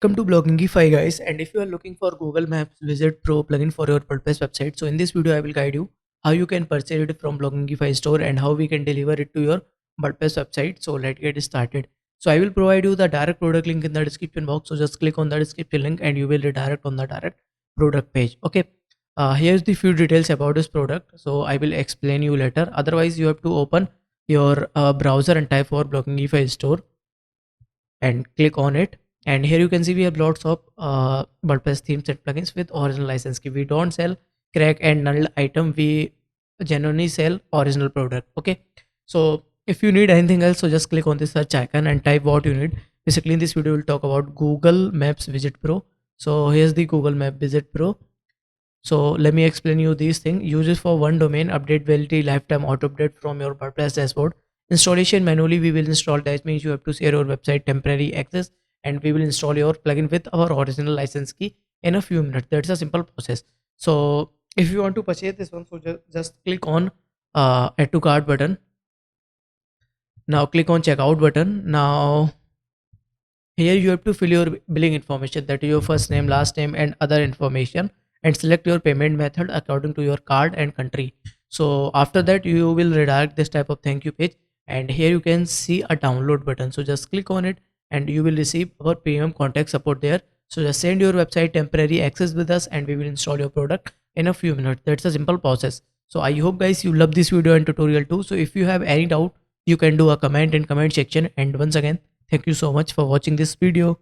Welcome to Bloggingify guys, and if you are looking for Google Maps Visit Pro plugin for your WordPress website, so in this video I will guide you how you can purchase it from Bloggingify store and how we can deliver it to your WordPress website. So let's get started. So I will provide you the direct product link in the description box, so just click on the description link and you will redirect on the direct product page. Okay, here's the few details about this product, so I will explain you later. Otherwise you have to open your browser and type for Bloggingify store and click on it, and here you can see we have lots of WordPress themes and plugins with original license key. We don't sell crack and null item, we genuinely sell original product. Okay, so if you need anything else, so just click on this search icon and type what you need. Basically in this video we'll talk about Google Maps Visit Pro. So here's the Google Map Visit Pro. So let me explain you these things. Uses for one domain, update validity, lifetime auto update from your WordPress dashboard. Installation manually we will install. That means you have to share your website temporary access, and we will install your plugin with our original license key in a few minutes. That's a simple process. So if you want to purchase this one, so just click on add to cart button. Now click on checkout button. Now here you have to fill your billing information, that is your first name, last name and other information, and select your payment method according to your card and country. So after that you will redirect this type of thank you page, and here you can see a download button. So just click on it and you will receive our premium contact support there. So just send your website temporary access with us and we will install your product in a few minutes. That's a simple process. So I hope guys you love this video and tutorial too. So if you have any doubt, you can do a comment in comment section. And once again, thank you so much for watching this video.